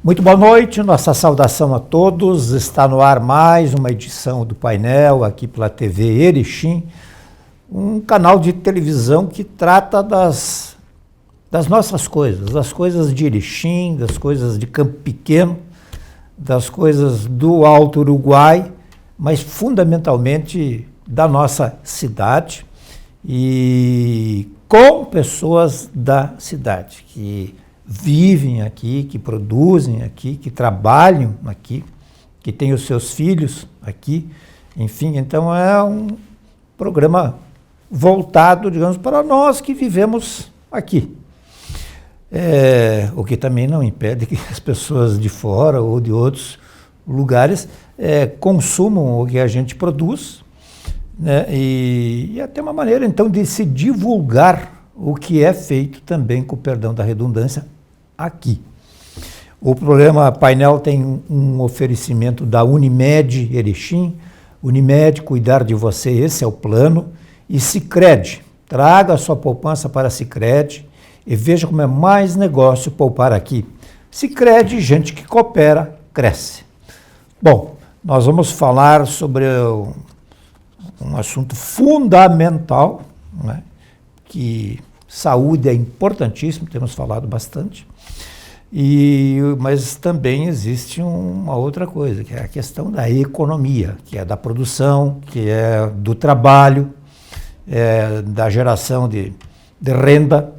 Muito boa noite, nossa saudação a todos. Está no ar mais uma edição do painel aqui pela TV Erechim, um canal de televisão que trata das nossas coisas, das coisas de Erechim, das coisas de Campo Pequeno, das coisas do Alto Uruguai, mas fundamentalmente da nossa cidade e com pessoas da cidade que vivem aqui, que produzem aqui, que trabalham aqui, que têm os seus filhos aqui, enfim, então é um programa voltado, digamos, para nós que vivemos aqui. O que também não impede que as pessoas de fora ou de outros lugares consumam o que a gente produz, né? E até uma maneira, então, de se divulgar o que é feito também, com o perdão da redundância, aqui. O programa Painel tem um oferecimento da Unimed Erechim. Unimed, cuidar de você, esse é o plano. E Sicredi, traga a sua poupança para Sicredi e veja como é mais negócio poupar aqui. Sicredi, gente que coopera, cresce. Bom, nós vamos falar sobre um assunto fundamental, né? Que saúde é importantíssimo, temos falado bastante, mas também existe uma outra coisa, que é a questão da economia, que é da produção, que é do trabalho, da geração de renda,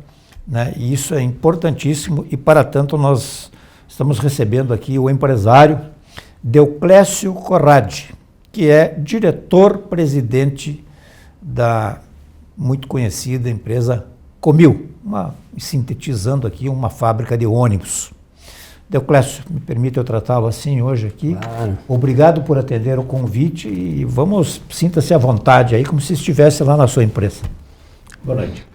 né? E isso é importantíssimo e, para tanto, nós estamos recebendo aqui o empresário Deoclésio Corradi, que é diretor-presidente da muito conhecida empresa Comil, sintetizando aqui, uma fábrica de ônibus. Deoclésio, me permite eu tratá-lo assim hoje aqui. Claro. Obrigado por atender o convite e sinta-se à vontade aí, como se estivesse lá na sua empresa. Boa noite.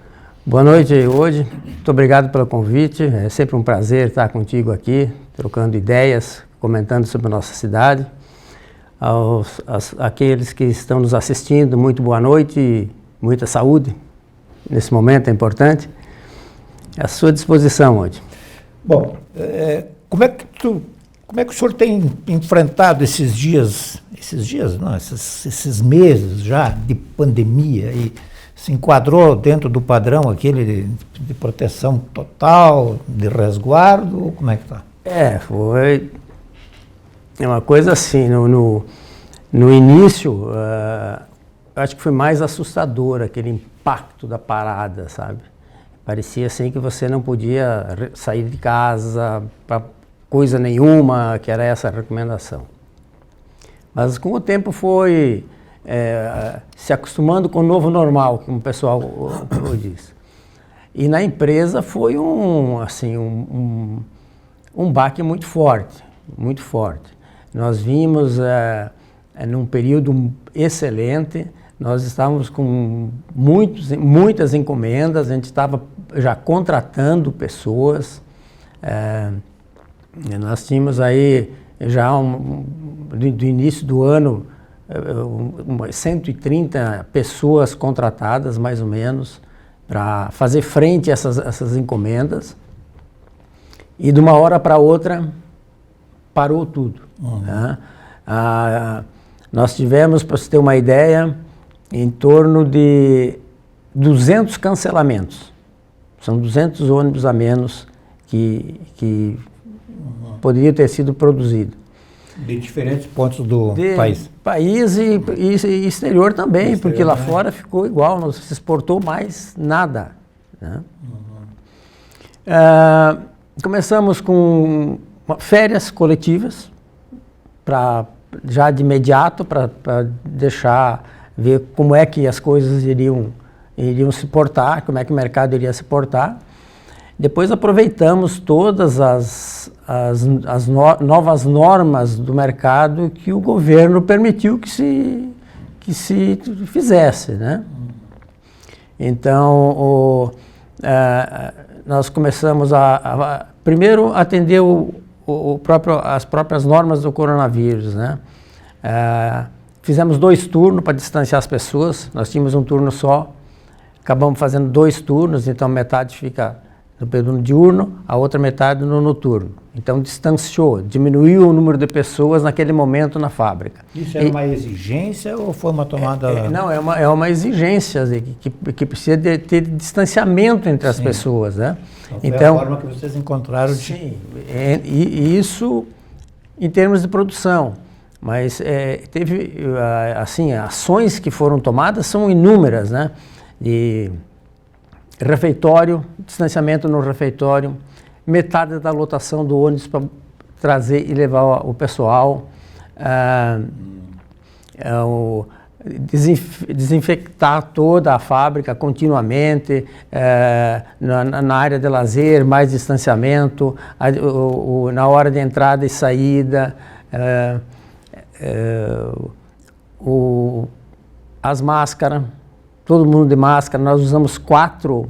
Boa noite, hoje. Muito obrigado pelo convite. É sempre um prazer estar contigo aqui, trocando ideias, comentando sobre a nossa cidade. Aqueles que estão nos assistindo, muito boa noite e muita saúde. Nesse momento é importante. À sua disposição hoje. Bom, como é que o senhor tem enfrentado esses meses já de pandemia e se enquadrou dentro do padrão aquele de proteção total, de resguardo, ou como é que está? Foi uma coisa assim, no início, acho que foi mais assustador aquele impacto da parada, sabe? Parecia assim que você não podia sair de casa para coisa nenhuma, que era essa a recomendação. Mas com o tempo foi se acostumando com o novo normal, como o pessoal diz. E na empresa foi um baque muito forte, muito forte. Nós vimos num período excelente. Nós estávamos com muitas encomendas, a gente estava já contratando pessoas. Nós tínhamos aí já do início do ano 130 pessoas contratadas, mais ou menos, para fazer frente a essas encomendas. E de uma hora para outra parou tudo. Uhum. Né? Nós tivemos, para você ter uma ideia, em torno de 200 cancelamentos. São 200 ônibus a menos que poderiam ter sido produzidos. De diferentes pontos do país. País e exterior também, porque lá fora ficou igual, não se exportou mais nada. Né? Uhum. Começamos com férias coletivas, já de imediato, para ver como é que as coisas iriam se portar, como é que o mercado iria se portar. Depois aproveitamos todas as novas normas do mercado que o governo permitiu que se fizesse, né? Então, nós começamos primeiro atender as próprias normas do coronavírus, né? Fizemos 2 turnos para distanciar as pessoas. Nós tínhamos um turno só, acabamos fazendo 2 turnos, então metade fica no período diurno, a outra metade no noturno. Então distanciou, diminuiu o número de pessoas naquele momento na fábrica. Isso era uma exigência ou foi uma tomada... Não, é uma exigência que precisa de ter distanciamento entre as pessoas, né? Então, foi a forma que vocês encontraram de... Sim, e isso em termos de produção. Mas teve, assim, ações que foram tomadas são inúmeras, né? De refeitório, distanciamento no refeitório, metade da lotação do ônibus para trazer e levar o pessoal, desinfectar toda a fábrica continuamente, na área de lazer, mais distanciamento, na hora de entrada e saída, as máscaras, todo mundo de máscara. Nós usamos quatro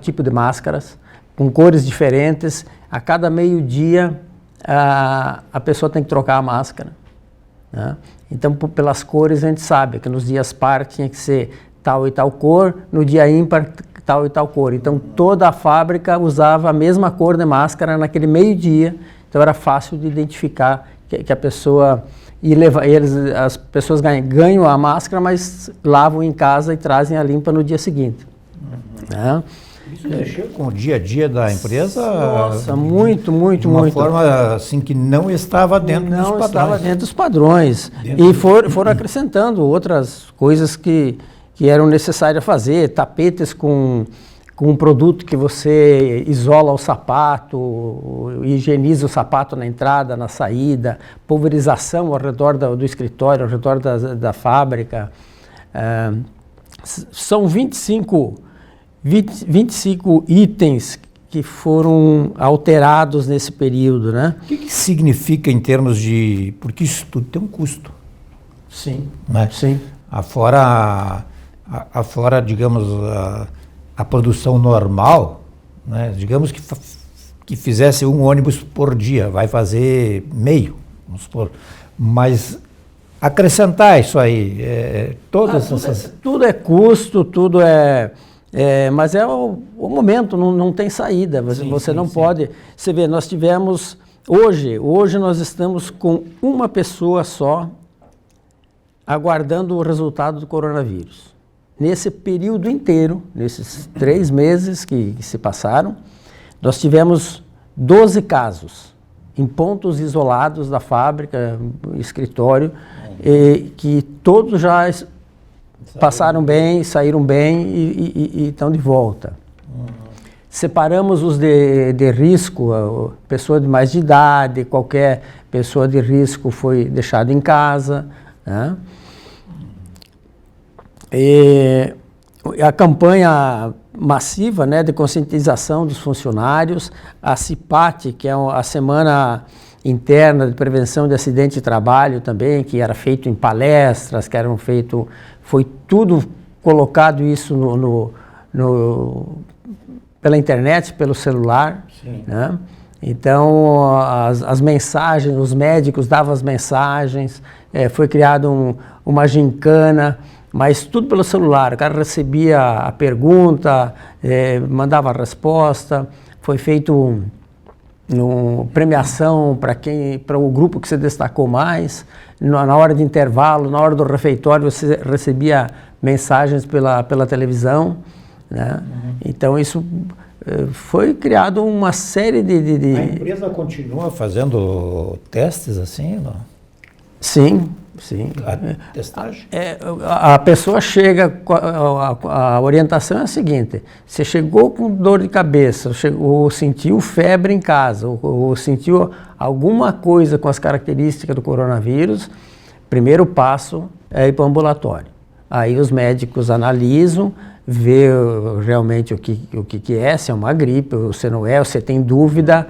tipos de máscaras, com cores diferentes. A cada meio-dia a pessoa tem que trocar a máscara, né? Então, pelas cores, a gente sabe que nos dias par tinha que ser tal e tal cor, no dia ímpar, tal e tal cor. Então, toda a fábrica usava a mesma cor de máscara naquele meio-dia, então era fácil de identificar que a pessoa... as pessoas ganham a máscara, mas lavam em casa e trazem a limpa no dia seguinte. Né? Isso mexeu com o dia a dia da empresa? Nossa, muito. De uma forma assim que não estava dentro dos padrões. Não estava dentro dos padrões. E foram acrescentando outras coisas que eram necessárias fazer, tapetes com um produto que você isola o sapato, higieniza o sapato na entrada, na saída, pulverização ao redor do escritório, ao redor da fábrica. São 25 itens que foram alterados nesse período, né? O que significa em termos de... Porque isso tudo tem um custo. Sim, né? Sim. Afora, digamos, a produção normal, né? Digamos que fizesse um ônibus por dia, vai fazer meio, vamos supor. Mas acrescentar isso aí, tudo é custo, tudo mas é o momento, não tem saída, você não pode... Você vê, nós tivemos... Hoje nós estamos com uma pessoa só aguardando o resultado do coronavírus. Nesse período inteiro, nesses 3 meses que se passaram, nós tivemos 12 casos em pontos isolados da fábrica, escritório, que todos já passaram bem, saíram bem e estão de volta. Separamos os de risco, pessoa de mais de idade, qualquer pessoa de risco foi deixada em casa, né? E a campanha massiva, né, de conscientização dos funcionários, a CIPAT, que é a Semana Interna de Prevenção de Acidente de Trabalho também, que era feito em palestras, foi tudo colocado isso pela internet, pelo celular, né? Então, as mensagens, os médicos davam as mensagens, foi criada uma gincana, mas tudo pelo celular. O cara recebia a pergunta, mandava a resposta, foi feito premiação para o grupo que se destacou mais. Na hora de intervalo, na hora do refeitório, você recebia mensagens pela televisão, né? Então isso foi criado uma série de... A empresa continua fazendo testes assim, não? Sim. A testagem? A pessoa chega, a orientação é a seguinte: você chegou com dor de cabeça, ou sentiu febre em casa, ou sentiu alguma coisa com as características do coronavírus, primeiro passo é ir para o ambulatório. Aí os médicos analisam, vê realmente o que é, se é uma gripe, ou se não é, ou se tem dúvida,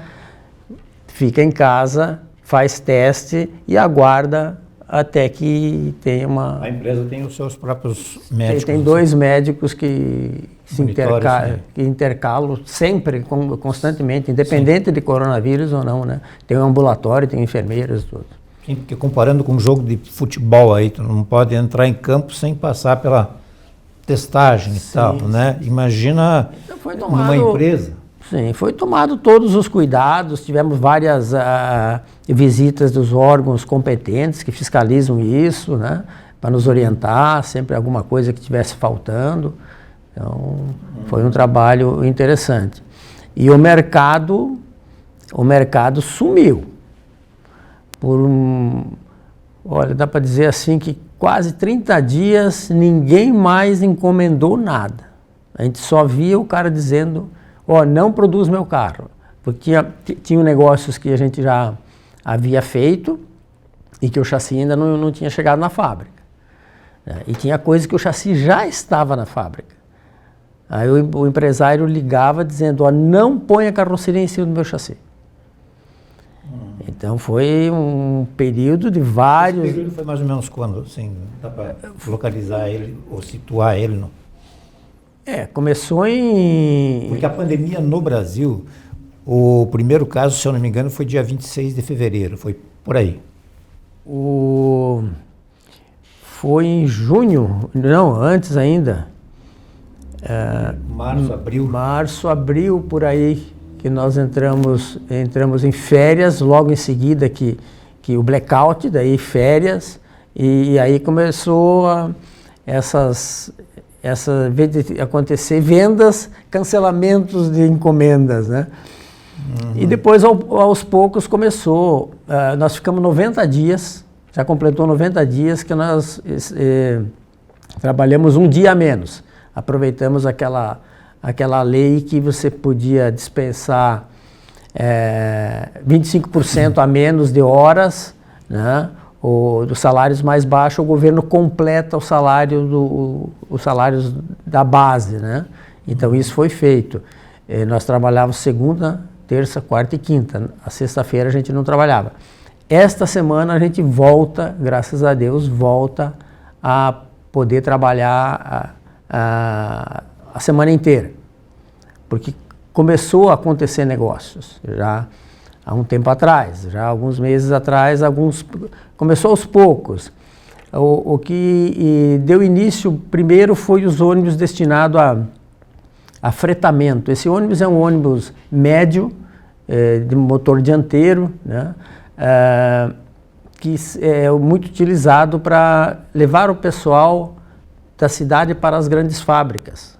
fica em casa, faz teste e aguarda até que tenha uma... A empresa tem os seus próprios médicos? Tem 2 médicos que intercalam sempre, constantemente, independente de coronavírus ou não, né? Tem um ambulatório, tem enfermeiras, tudo. Sim, porque comparando com um jogo de futebol aí, tu não pode entrar em campo sem passar pela testagem e tal, né? Imagina numa empresa. Sim, foi tomado todos os cuidados, tivemos várias visitas dos órgãos competentes que fiscalizam isso, né, para nos orientar, sempre alguma coisa que estivesse faltando. Então, foi um trabalho interessante. E o mercado sumiu. Olha, dá para dizer assim que quase 30 dias ninguém mais encomendou nada. A gente só via o cara dizendo, não produz meu carro. Porque tinha negócios que a gente já havia feito e que o chassi ainda não tinha chegado na fábrica. E tinha coisas que o chassi já estava na fábrica. Aí o empresário ligava dizendo, não ponha carroceria em cima do meu chassi. Então foi um período de vários... Esse período foi mais ou menos quando, assim, dá para localizar ele ou situar ele? No... começou em... Porque a pandemia no Brasil, o primeiro caso, se eu não me engano, foi dia 26 de fevereiro, foi por aí. Foi em junho, não, antes ainda. Março, abril, por aí, que nós entramos em férias, logo em seguida que o blackout, daí férias, e aí começou acontecer vendas, cancelamentos de encomendas, né? E depois, aos poucos, começou, nós ficamos 90 dias, já completou 90 dias que nós trabalhamos um dia a menos. Aproveitamos aquela lei que você podia dispensar 25% a menos de horas, né? Dos salários mais baixos, o governo completa os salários da base, né? Então isso foi feito. Nós trabalhávamos segunda, terça, quarta e quinta. A sexta-feira a gente não trabalhava. Esta semana a gente volta, graças a Deus, volta a poder trabalhar a semana inteira. Porque começou a acontecer negócios já há um tempo atrás, já há alguns meses atrás, começou aos poucos. O que deu início primeiro foi os ônibus destinados a fretamento. Esse ônibus é um ônibus médio, de motor dianteiro, né? Que é muito utilizado para levar o pessoal da cidade para as grandes fábricas.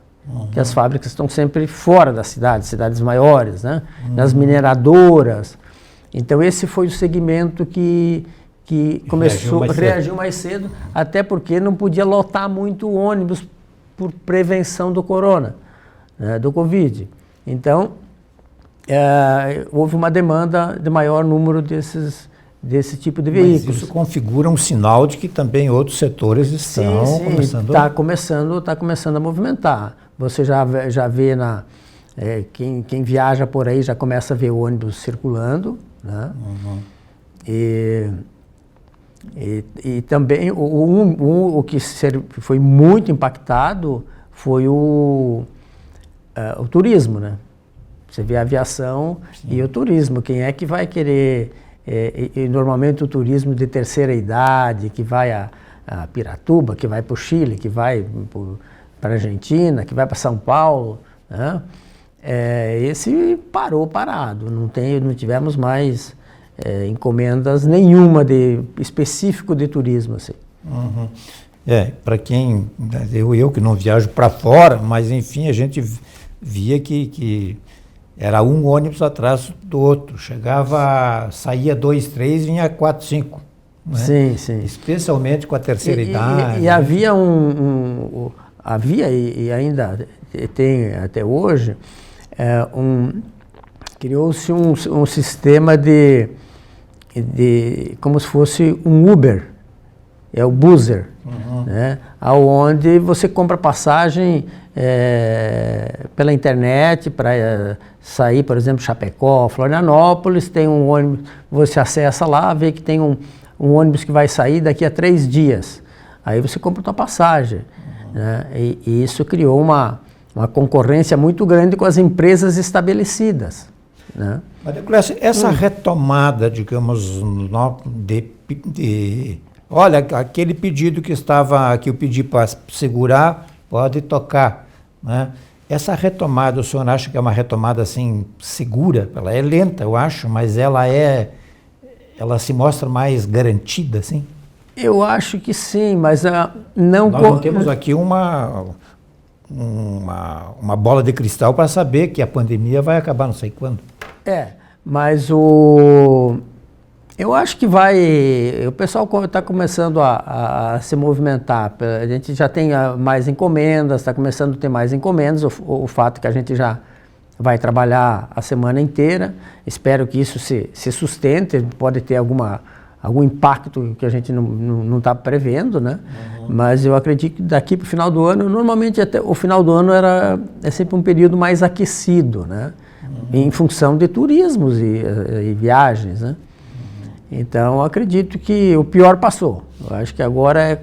Que as fábricas estão sempre fora da cidade, cidades maiores, né? Nas mineradoras. Então esse foi o segmento que reagiu mais cedo, até porque não podia lotar muito o ônibus por prevenção do corona, né, do Covid. Então houve uma demanda de maior número desse tipo de veículos. Mas isso configura um sinal de que também outros setores estão começando... Está começando a movimentar. Você já vê quem viaja por aí já começa a ver o ônibus circulando, né? E também o que foi muito impactado foi o turismo, né? Você vê a aviação e o turismo. Quem é que vai querer... E normalmente o turismo de terceira idade, que vai a Piratuba, que vai para o Chile, que vai para a Argentina, que vai para São Paulo, né? Esse parado, não tivemos mais encomendas nenhuma específico de turismo. Assim. Para quem, eu que não viajo para fora, mas enfim, a gente via que era um ônibus atrás do outro, saía 2, 3, vinha 4, 5. Né? Sim. Especialmente com a terceira idade. E havia havia e ainda tem até hoje, criou-se um sistema de como se fosse um Uber, é o Buzzer, né? Onde você compra passagem pela internet para sair, por exemplo, Chapecó, Florianópolis, tem um ônibus, você acessa lá, vê que tem um ônibus que vai sair daqui a 3 dias. Aí você compra a tua passagem. Né? E isso criou uma concorrência muito grande com as empresas estabelecidas. Né? Maria Clécia, essa retomada, digamos, olha, aquele pedido que eu pedi para segurar, pode tocar, né? Essa retomada, o senhor acha que é uma retomada assim segura? Ela é lenta, eu acho, mas ela se mostra mais garantida, assim? Eu acho que sim, mas não... Nós não temos aqui uma bola de cristal para saber que a pandemia vai acabar não sei quando. Mas eu acho que o pessoal está começando a se movimentar. A gente já tem mais encomendas, está começando a ter mais encomendas. O fato que a gente já vai trabalhar a semana inteira. Espero que isso se sustente. Pode ter algum impacto que a gente não está prevendo, né? Mas eu acredito que daqui para o final do ano, normalmente até o final do ano é sempre um período mais aquecido, né? Em função de turismos e viagens, né? Então, acredito que o pior passou. Eu acho que agora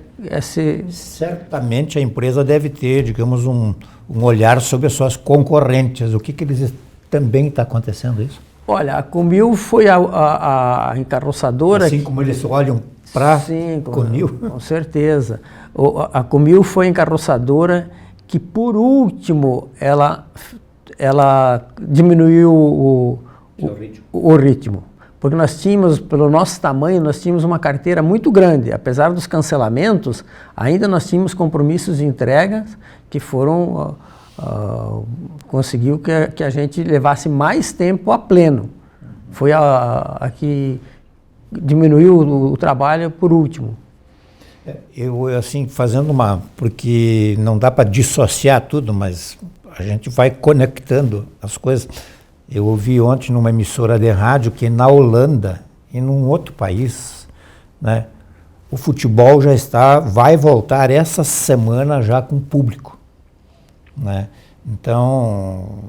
Certamente a empresa deve ter, digamos, um olhar sobre as suas concorrentes. O que eles também está acontecendo isso? Olha, a Comil foi a encarroçadora... Assim como eles olham para a Comil? Com certeza. A Comil foi a encarroçadora que, por último, ela diminuiu o ritmo. Porque nós tínhamos, pelo nosso tamanho, nós tínhamos uma carteira muito grande. Apesar dos cancelamentos, ainda nós tínhamos compromissos de entregas que foram... conseguiu que a gente levasse mais tempo a pleno. Foi a que diminuiu o trabalho por último. Eu, assim, porque não dá para dissociar tudo, mas a gente vai conectando as coisas. Eu ouvi ontem numa emissora de rádio que na Holanda e num outro país, né, o futebol vai voltar essa semana já com público, né? Então,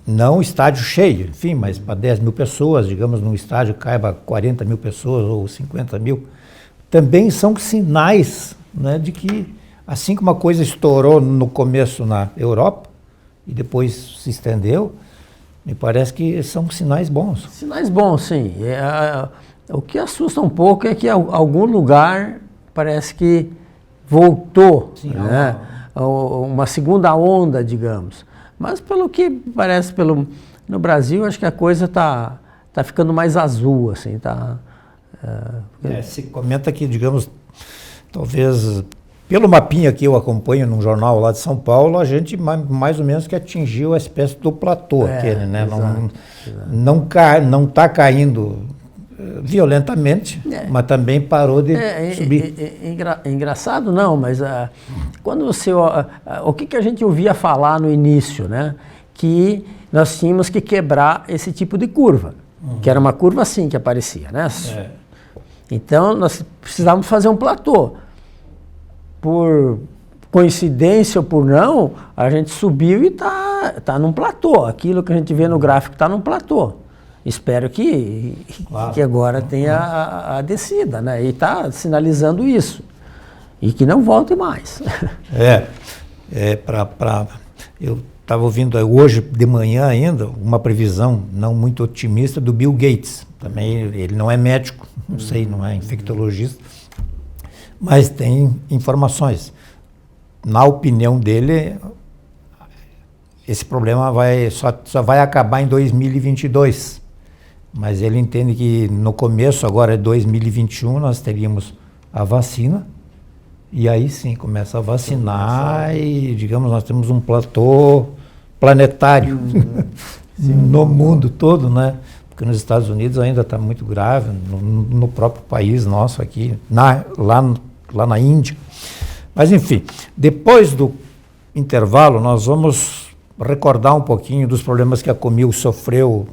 não estádio cheio, enfim, mas para 10 mil pessoas, digamos, num estádio caiba 40 mil pessoas ou 50 mil, também são sinais, né, de que, assim como a coisa estourou no começo na Europa e depois se estendeu, me parece que são sinais bons. Sinais bons, sim. O que assusta um pouco é que algum lugar parece que voltou, sim, né? Uma segunda onda, digamos. Mas pelo que parece no Brasil, acho que a coisa tá ficando mais azul, assim, se comenta que, digamos, talvez pelo mapinha que eu acompanho num jornal lá de São Paulo, a gente mais ou menos que atingiu a espécie do platô aquele, né? Exato. Não está caindo violentamente, mas também parou de subir. Engraçado não, mas quando você... o que a gente ouvia falar no início, né? Que nós tínhamos que quebrar esse tipo de curva, que era uma curva assim que aparecia, né? Então, nós precisávamos fazer um platô. Por coincidência ou por não, a gente subiu e tá num platô. Aquilo que a gente vê no gráfico está num platô. Espero que agora tenha a descida, né? E está sinalizando isso. E que não volte mais. Eu estava ouvindo hoje de manhã ainda uma previsão não muito otimista do Bill Gates. Também ele não é médico, não sei, não é infectologista, mas tem informações. Na opinião dele, esse problema só vai acabar em 2022. Mas ele entende que no começo, agora de 2021, nós teríamos a vacina, e aí sim começa a vacinar e, digamos, nós temos um platô planetário no mundo todo, né? Porque nos Estados Unidos ainda está muito grave, no próprio país nosso aqui, lá na Índia. Mas, enfim, depois do intervalo, nós vamos recordar um pouquinho dos problemas que a Comil sofreu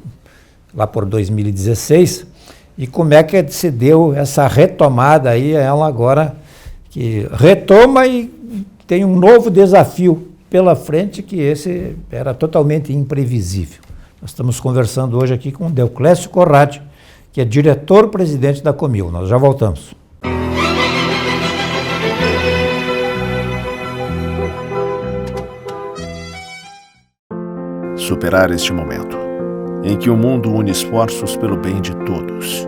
lá por 2016 e como é que se deu essa retomada aí, ela agora que retoma e tem um novo desafio pela frente, que esse era totalmente imprevisível. Nós estamos conversando hoje aqui com o Deoclésio Corradi, que é diretor-presidente da Comil. Nós já voltamos. Superar este momento, em que o mundo une esforços pelo bem de todos,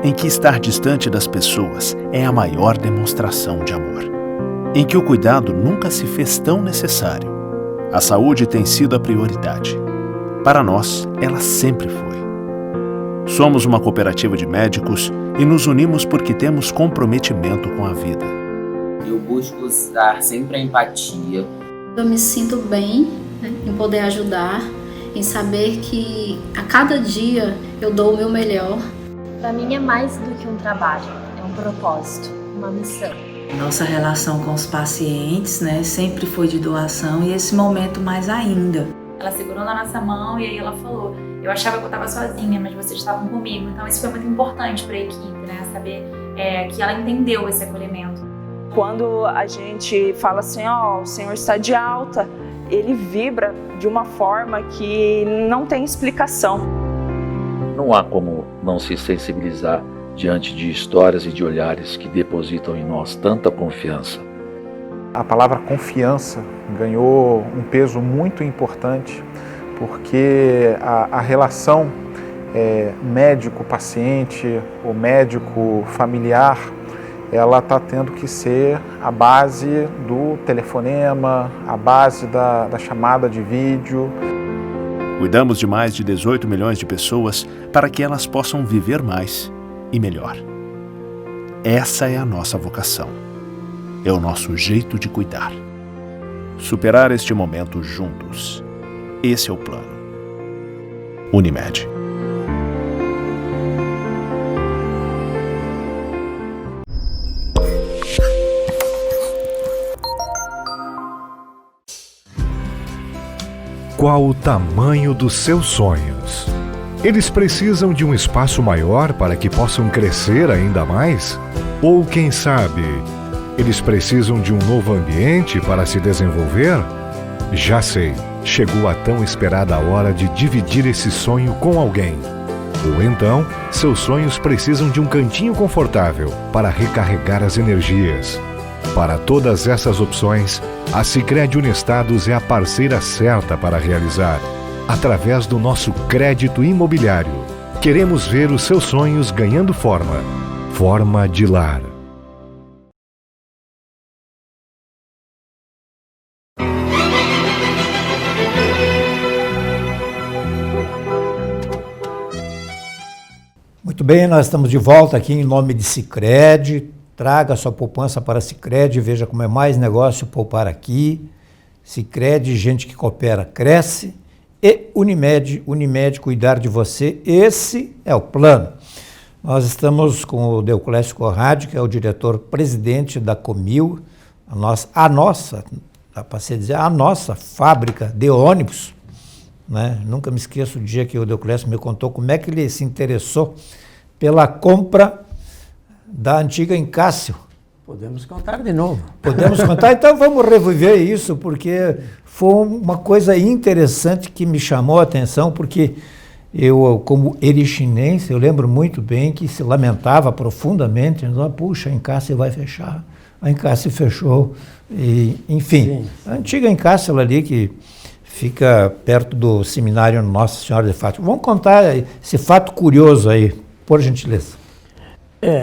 em que estar distante das pessoas é a maior demonstração de amor, em que o cuidado nunca se fez tão necessário, A saúde tem sido a prioridade. Para nós, ela sempre foi. Somos uma cooperativa de médicos e nos unimos porque temos comprometimento com a vida. Eu busco usar sempre a empatia. Eu me sinto bem, né, em poder ajudar, em saber que a cada dia eu dou o meu melhor. Para mim é mais do que um trabalho, é um propósito, uma missão. Nossa relação com os pacientes, né, sempre foi de doação e esse momento mais ainda. Ela segurou na nossa mão e aí ela falou: eu achava que eu estava sozinha, mas vocês estavam comigo. Então isso foi muito importante para a equipe, né, saber que ela entendeu esse acolhimento. Quando a gente fala assim, ó, o senhor está de alta, ele vibra de uma forma que não tem explicação. Não há como não se sensibilizar diante de histórias e de olhares que depositam em nós tanta confiança. A palavra confiança ganhou um peso muito importante porque a relação médico-paciente ou médico-familiar, ela está tendo que ser a base do telefonema, a base da chamada de vídeo. Cuidamos de mais de 18 milhões de pessoas para que elas possam viver mais e melhor. Essa é a nossa vocação. É o nosso jeito de cuidar. Superar este momento juntos. Esse é o plano. Unimed. Qual o tamanho dos seus sonhos? Eles precisam de um espaço maior para que possam crescer ainda mais? Ou, quem sabe, eles precisam de um novo ambiente para se desenvolver? Já sei, chegou a tão esperada hora de dividir esse sonho com alguém. Ou então, seus sonhos precisam de um cantinho confortável para recarregar as energias. Para todas essas opções, a Sicredi Unestados é a parceira certa para realizar. Através do nosso crédito imobiliário, queremos ver os seus sonhos ganhando forma. Forma de lar. Muito bem, nós estamos de volta aqui em nome de Sicredi. Traga sua poupança para a Sicredi, veja como é mais negócio poupar aqui. Sicredi, gente que coopera, cresce. E Unimed, cuidar de você, esse é o plano. Nós estamos com o Deoclésio Conrad, que é o diretor-presidente da Comil, a nossa, dá para se dizer, a nossa fábrica de ônibus. Né? Nunca me esqueço do dia que o Deoclésio me contou como é que ele se interessou pela compra da antiga Encácio. Podemos contar de novo. Podemos contar? Então vamos reviver isso, porque foi uma coisa interessante que me chamou a atenção, porque eu, como erichinense, eu lembro muito bem que se lamentava profundamente, puxa, a Encácio vai fechar. A Encácio fechou. E, enfim, sim. A antiga Encácio ali que fica perto do seminário Nossa Senhora de Fátima. Vamos contar esse fato curioso aí, por gentileza.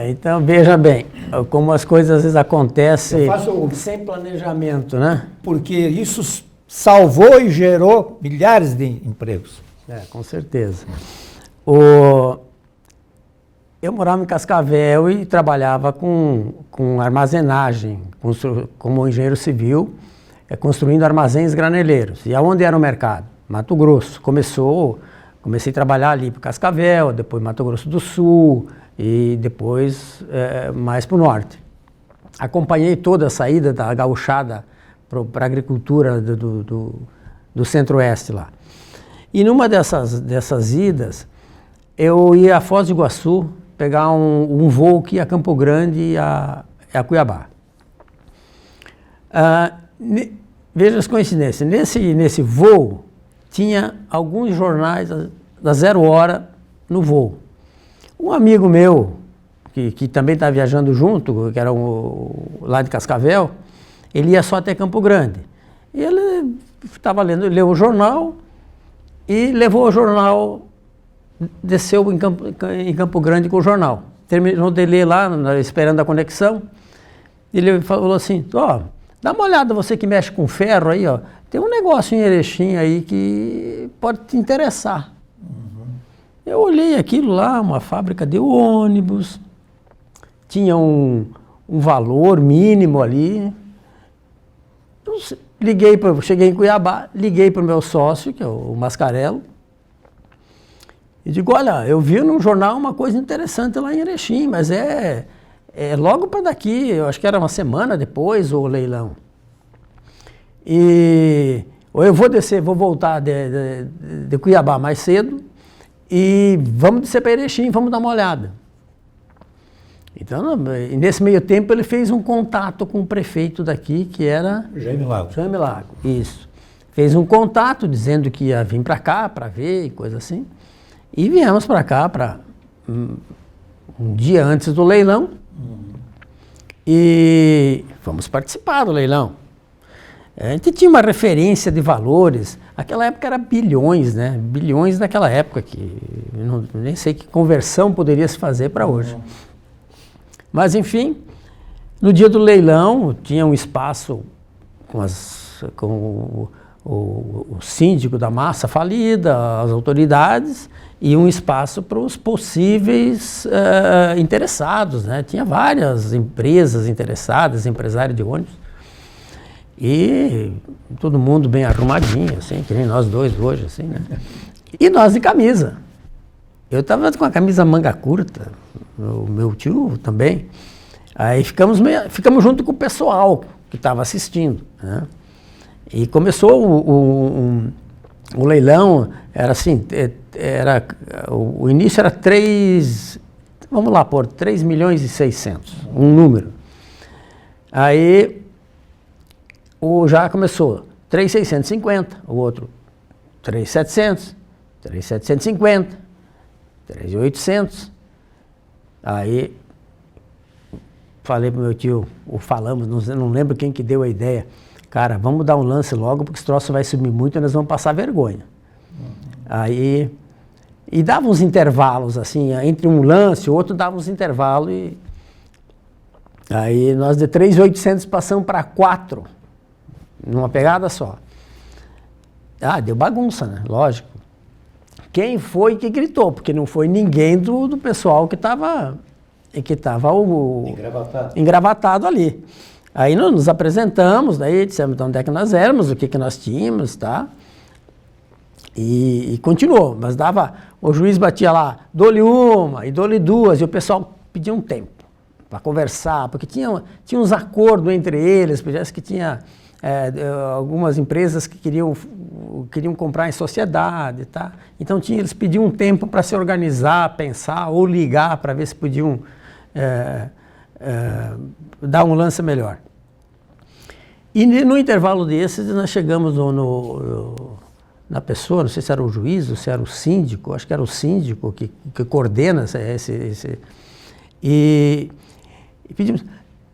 Então veja bem, como as coisas às vezes acontecem sem planejamento, né? Porque isso salvou e gerou milhares de empregos. Com certeza. Eu morava em Cascavel e trabalhava com armazenagem, como engenheiro civil, construindo armazéns graneleiros. E aonde era o mercado? Mato Grosso. Comecei a trabalhar ali para Cascavel, depois Mato Grosso do Sul, e depois mais para o norte. Acompanhei toda a saída da gauchada para a agricultura do centro-oeste lá. E numa dessas idas, eu ia a Foz do Iguaçu pegar um voo que ia a Campo Grande e a Cuiabá. Veja as coincidências, nesse voo tinha alguns jornais da 0 hora no voo. Um amigo meu, que também estava viajando junto, que era lá de Cascavel, ele ia só até Campo Grande. E ele estava leu o jornal e levou o jornal, desceu em Campo Grande com o jornal. Terminou de ler lá, esperando a conexão. Ele falou assim, dá uma olhada, você que mexe com ferro aí, tem um negócio em Erechim aí que pode te interessar. Eu olhei aquilo lá, uma fábrica de ônibus, tinha um valor mínimo ali. Cheguei em Cuiabá, liguei para o meu sócio, que é o Mascarello, e digo, olha, eu vi no jornal uma coisa interessante lá em Erechim, mas é logo para daqui, eu acho que era uma semana depois o leilão. Ou eu vou descer, vou voltar de Cuiabá mais cedo e vamos descer para Erechim, vamos dar uma olhada. Então, nesse meio tempo, ele fez um contato com o prefeito daqui, que era... Jaime Lago. Jaime Lago, isso. Fez um contato dizendo que ia vir para cá para ver e coisa assim. E viemos para cá um dia antes do leilão e vamos participar do leilão. A gente tinha uma referência de valores, aquela época era bilhões, né? Bilhões naquela época, que eu nem sei que conversão poderia se fazer para hoje. Mas, enfim, no dia do leilão, tinha um espaço com o síndico da massa falida, as autoridades, e um espaço para os possíveis interessados, né? Tinha várias empresas interessadas, empresários de ônibus, e todo mundo bem arrumadinho, assim, que nem nós dois hoje, assim, né? E nós de camisa. Eu estava com a camisa manga curta, o meu tio também. Aí ficamos junto com o pessoal que estava assistindo, né? E começou o leilão, era assim, o início era 3 milhões e 600, um número. Aí já começou 3.650, o outro 3.700, 3.750, 3.800. Aí falei pro meu tio, não lembro quem que deu a ideia, cara, vamos dar um lance logo porque esse troço vai subir muito e nós vamos passar vergonha. Aí, e dava uns intervalos assim, entre um lance e outro dava uns intervalos e aí nós de 3.800 passamos para 4, numa pegada só. Deu bagunça, né? Lógico. Quem foi que gritou? Porque não foi ninguém do pessoal que estava engravatado ali. Aí nós nos apresentamos, daí dissemos de onde é que nós éramos, o que nós tínhamos, tá? E continuou, mas o juiz batia lá, dou-lhe uma e dou-lhe duas, e o pessoal pedia um tempo para conversar, porque tinha uns acordos entre eles, parece que tinha algumas empresas que queriam comprar em sociedade, tá? Então eles pediam um tempo para se organizar, pensar ou ligar para ver se podiam dar um lance melhor. E no intervalo desses nós chegamos na pessoa, não sei se era o juiz ou se era o síndico, acho que era o síndico que coordena e pedimos,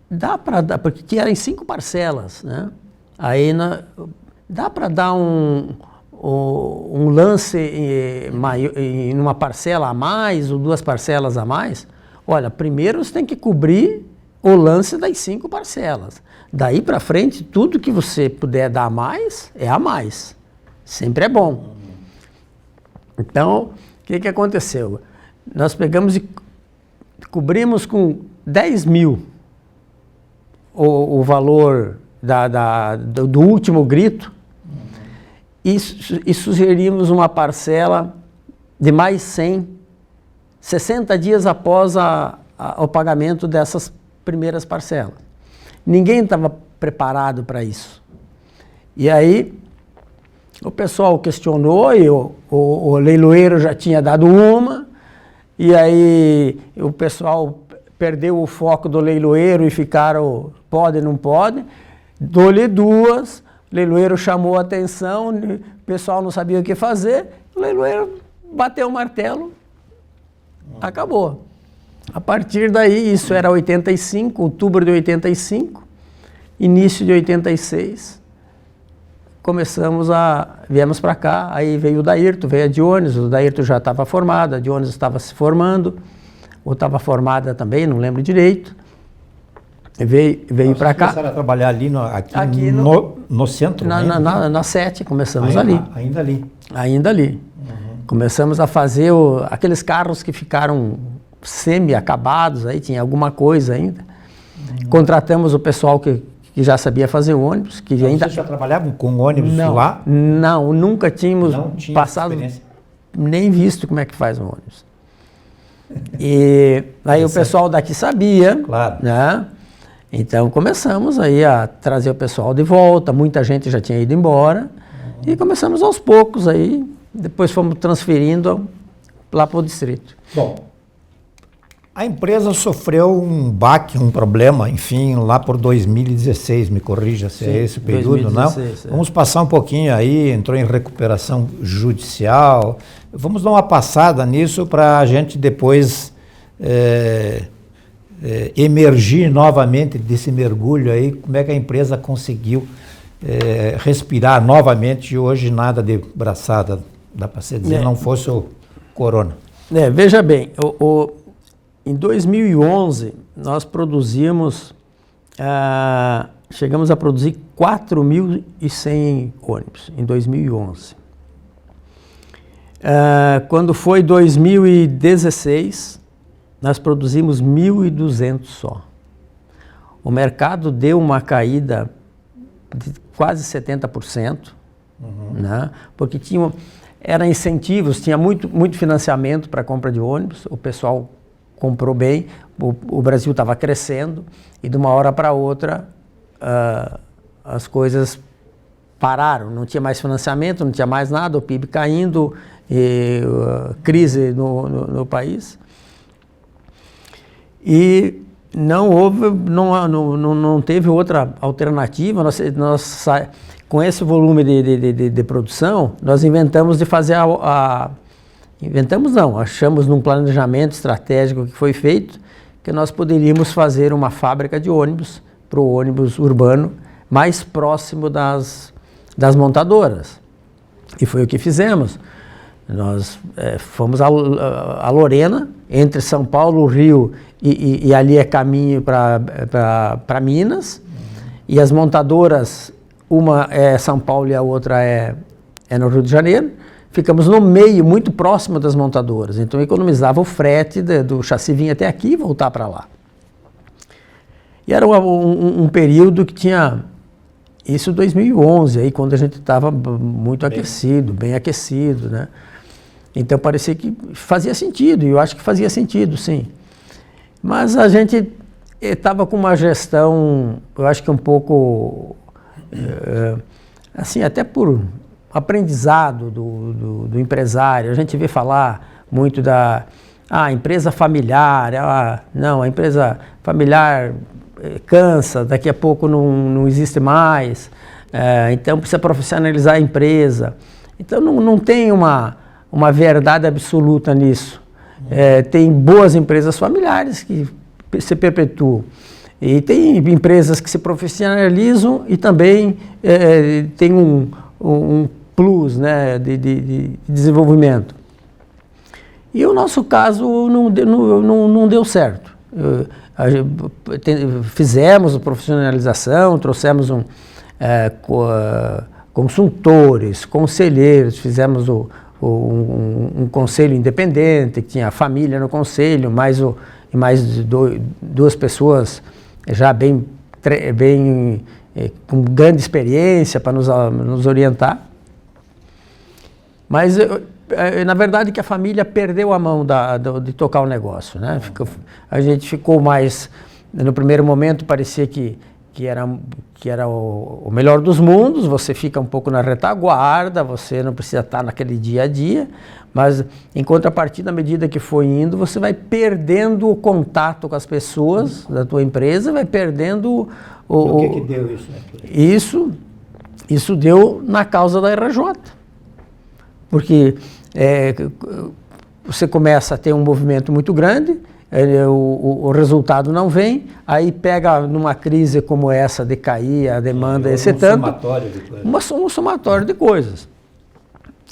dá para dar, porque era em 5 parcelas, né? Aí dá para dar um lance em uma parcela a mais ou 2 parcelas a mais? Olha, primeiro você tem que cobrir o lance das 5 parcelas. Daí para frente, tudo que você puder dar a mais, é a mais. Sempre é bom. Então, o que aconteceu? Nós pegamos e cobrimos com 10 mil o valor do último grito e sugerimos uma parcela de mais 100, 60 dias após o pagamento dessas primeiras parcelas. Ninguém estava preparado para isso. E aí o pessoal questionou e o leiloeiro já tinha dado uma, e aí o pessoal perdeu o foco do leiloeiro e ficaram, pode, não pode. Dou-lhe 2, o leiloeiro chamou a atenção, o pessoal não sabia o que fazer, o leiloeiro bateu o martelo, acabou. A partir daí, isso era 85, outubro de 85, início de 86, viemos para cá, aí veio o Dairto, veio a Dionis, o Dairto já estava formado, a Dionis estava se formando, ou estava formada também, não lembro direito. Veio para cá. Começaram a trabalhar ali no centro? Na 7, começamos ali. Ainda ali. Começamos a fazer aqueles carros que ficaram semi-acabados, aí tinha alguma coisa ainda. Contratamos o pessoal que já sabia fazer ônibus. Vocês já trabalhavam com ônibus lá? Não, nunca tínhamos passado, nem visto como é que faz um ônibus. E aí o pessoal daqui sabia, né? Então começamos aí a trazer o pessoal de volta, muita gente já tinha ido embora, e começamos aos poucos aí, depois fomos transferindo lá para o distrito. Bom, a empresa sofreu um baque, um problema, enfim, lá por 2016, me corrija se é esse o período, 2016, não? Vamos passar um pouquinho aí, entrou em recuperação judicial, vamos dar uma passada nisso para a gente depois emergir novamente desse mergulho aí, como é que a empresa conseguiu respirar novamente e hoje nada de braçada, dá para se dizer, não fosse o corona. Veja bem, em 2011 nós produzimos, chegamos a produzir 4.100 ônibus, em 2011. Quando foi 2016, nós produzimos 1.200 só. O mercado deu uma caída de quase 70%, né? Porque eram incentivos, tinha muito financiamento para compra de ônibus, o pessoal comprou bem, o Brasil estava crescendo e de uma hora para outra as coisas pararam, não tinha mais financiamento, não tinha mais nada, o PIB caindo, crise no país. E não teve outra alternativa. Nós com esse volume de produção, nós inventamos de fazer achamos num planejamento estratégico que foi feito, que nós poderíamos fazer uma fábrica de ônibus para o ônibus urbano mais próximo das montadoras. E foi o que fizemos. Nós fomos a Lorena, entre São Paulo, Rio, e ali é caminho para Minas, e as montadoras, uma é São Paulo e a outra é no Rio de Janeiro. Ficamos no meio, muito próximo das montadoras, então economizava o frete do chassi vir até aqui e voltar para lá. E era um período que tinha, isso em 2011, aí, quando a gente estava muito aquecido, bem aquecido, né? Então parecia que fazia sentido, e eu acho que fazia sentido, sim. Mas a gente estava com uma gestão, eu acho que um pouco, assim, até por aprendizado do empresário. A gente vê falar muito da empresa familiar, não, a empresa familiar cansa, daqui a pouco não existe mais, então precisa profissionalizar a empresa. Então não tem uma verdade absoluta nisso. Tem boas empresas familiares que se perpetuam. E tem empresas que se profissionalizam e também tem um plus, né, de desenvolvimento. E o nosso caso não deu certo. Fizemos a profissionalização, trouxemos consultores, conselheiros, fizemos um conselho independente, que tinha a família no conselho, mais duas pessoas já bem com grande experiência para nos orientar. Mas, na verdade, que a família perdeu a mão de tocar o negócio, né? A gente ficou mais, no primeiro momento parecia que era o melhor dos mundos, você fica um pouco na retaguarda, você não precisa estar naquele dia a dia, mas em contrapartida, à medida que foi indo, você vai perdendo o contato com as pessoas da tua empresa, vai perdendo o que deu isso? Isso deu na causa da RJ. Porque você começa a ter um movimento muito grande, o resultado não vem, aí pega numa crise como essa de cair a demanda esse tanto, somatório de coisas. Um somatório de coisas.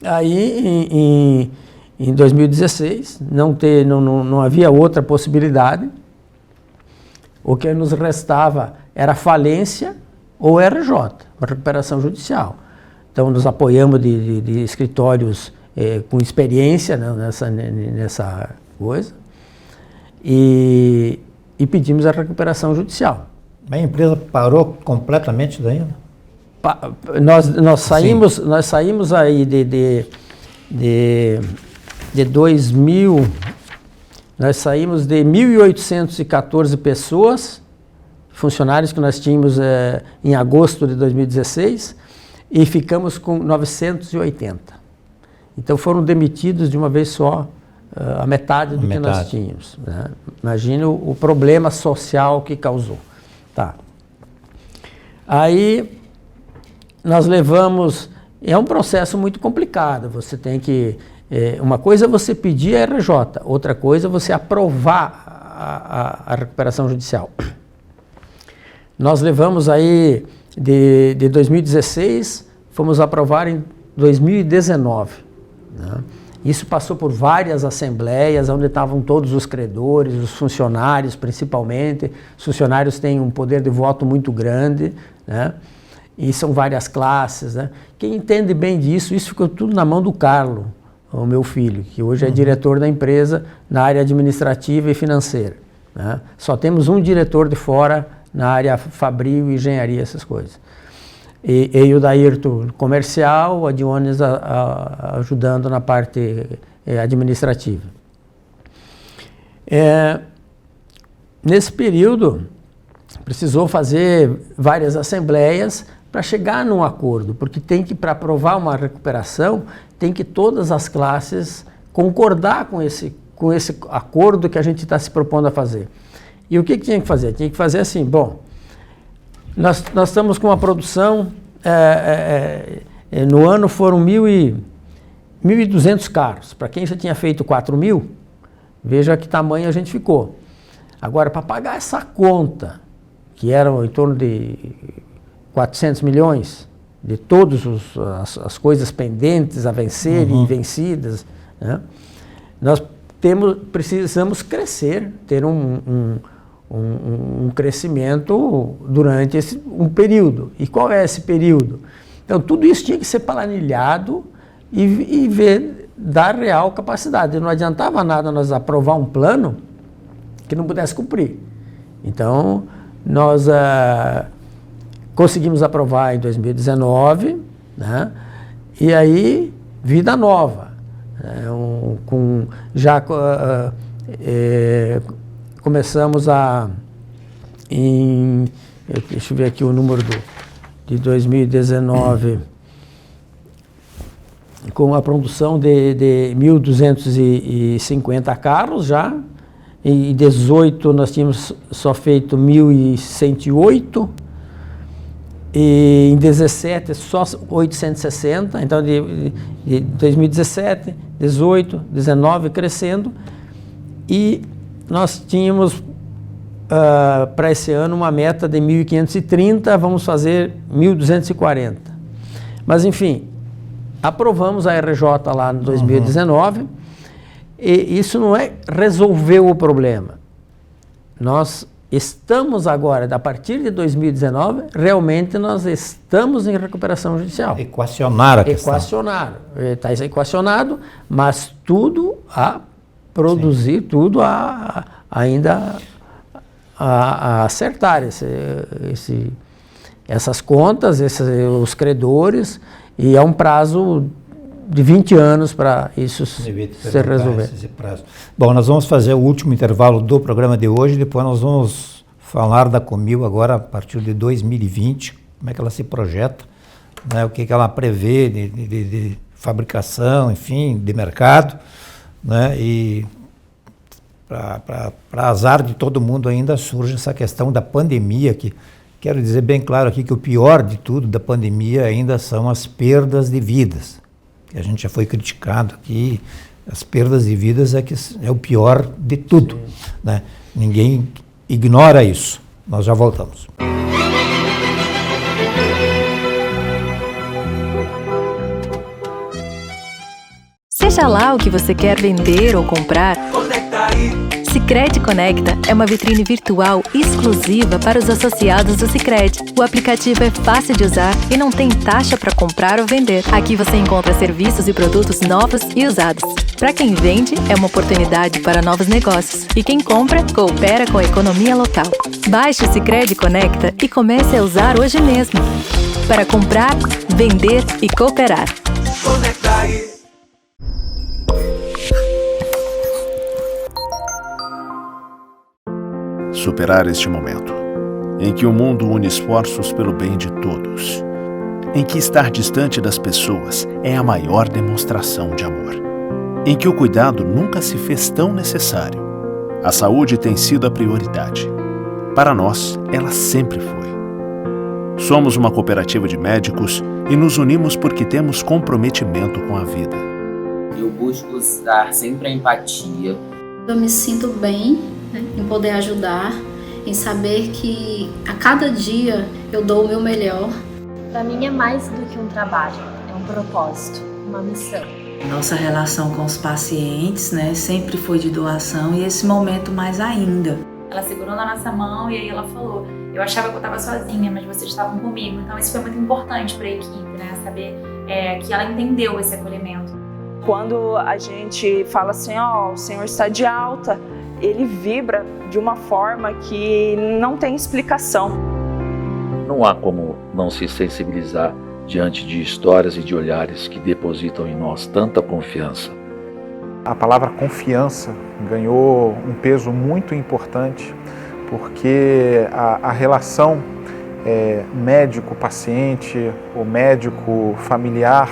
Aí em 2016 não havia outra possibilidade, O que nos restava era falência ou RJ, a recuperação judicial. Então, nos apoiamos de escritórios com experiência, né, nessa coisa e pedimos a recuperação judicial. A empresa parou completamente daí? Nós saímos aí de 2000, nós saímos de 1.814 pessoas, funcionários que nós tínhamos em agosto de 2016, e ficamos com 980. Então foram demitidos de uma vez só a metade do que nós tínhamos. Né? Imagine o problema social que causou. Tá. Aí nós levamos... É um processo muito complicado. Você tem que... uma coisa é você pedir a RJ, outra coisa é você aprovar a recuperação judicial. Nós levamos aí de 2016, fomos aprovar em 2019. Né? Isso passou por várias assembleias, onde estavam todos os credores, os funcionários principalmente. Os funcionários têm um poder de voto muito grande, né? E são várias classes. Né? Quem entende bem disso, isso ficou tudo na mão do Carlos, o meu filho, que hoje é diretor da empresa na área administrativa e financeira. Né? Só temos um diretor de fora na área fabril, engenharia, essas coisas. E o Dairton comercial, a Dionis ajudando na parte administrativa. Nesse período, precisou fazer várias assembleias para chegar num acordo, porque tem que, para aprovar uma recuperação, tem que todas as classes concordar com esse acordo que a gente está se propondo a fazer. E o que tinha que fazer? Tinha que fazer assim, bom, nós estamos com uma produção, no ano foram 1.200 carros. Para quem já tinha feito 4.000, veja que tamanho a gente ficou. Agora, para pagar essa conta, que era em torno de 400 milhões, de todas as coisas pendentes a vencer e vencidas, né? Nós precisamos crescer, ter um crescimento durante um período. E qual é esse período? Então, tudo isso tinha que ser planilhado e dar real capacidade. Não adiantava nada nós aprovar um plano que não pudesse cumprir. Então, nós conseguimos aprovar em 2019, né? E aí, vida nova. Começamos deixa eu ver aqui o número de 2019, com a produção de 1.250 carros já, e em 2018 nós tínhamos só feito 1.108, e em 2017 só 860, então de 2017, 18, 19 crescendo, e nós tínhamos para esse ano uma meta de 1.530, vamos fazer 1.240. Mas enfim, aprovamos a RJ lá em 2019, e isso não é resolver o problema. Nós estamos agora, a partir de 2019, realmente nós estamos em recuperação judicial. Equacionar a questão. Está equacionado, mas tudo a produzir, tudo ainda a acertar essas contas, os credores, e é um prazo de 20 anos para isso se resolver. Bom, nós vamos fazer o último intervalo do programa de hoje, depois nós vamos falar da Comil agora a partir de 2020, como é que ela se projeta, né, o que ela prevê de fabricação, enfim, de mercado, né, e para azar de todo mundo ainda surge essa questão da pandemia, que quero dizer bem claro aqui que o pior de tudo da pandemia ainda são as perdas de vidas. A gente já foi criticado aqui, as perdas de vidas é o pior de tudo, né? Ninguém ignora isso. Nós já voltamos. Seja lá o que você quer vender ou comprar, Sicredi Conecta é uma vitrine virtual exclusiva para os associados do Sicredi. O aplicativo é fácil de usar e não tem taxa para comprar ou vender. Aqui você encontra serviços e produtos novos e usados. Para quem vende, é uma oportunidade para novos negócios. E quem compra, coopera com a economia local. Baixe o Sicredi Conecta e comece a usar hoje mesmo. Para comprar, vender e cooperar. Superar este momento, em que o mundo une esforços pelo bem de todos, em que estar distante das pessoas é a maior demonstração de amor, em que o cuidado nunca se fez tão necessário. A saúde tem sido a prioridade. Para nós, ela sempre foi. Somos uma cooperativa de médicos e nos unimos porque temos comprometimento com a vida. Eu busco dar sempre a empatia. Eu me sinto bem, em poder ajudar, em saber que a cada dia eu dou o meu melhor. Para mim é mais do que um trabalho, é um propósito, uma missão. Nossa relação com os pacientes, né, sempre foi de doação e esse momento mais ainda. Ela segurou na nossa mão e aí ela falou, eu achava que eu estava sozinha, mas vocês estavam comigo. Então isso foi muito importante para a equipe, né, saber que ela entendeu esse acolhimento. Quando a gente fala assim, ó, o senhor está de alta, ele vibra de uma forma que não tem explicação. Não há como não se sensibilizar diante de histórias e de olhares que depositam em nós tanta confiança. A palavra confiança ganhou um peso muito importante porque a relação médico-paciente ou médico-familiar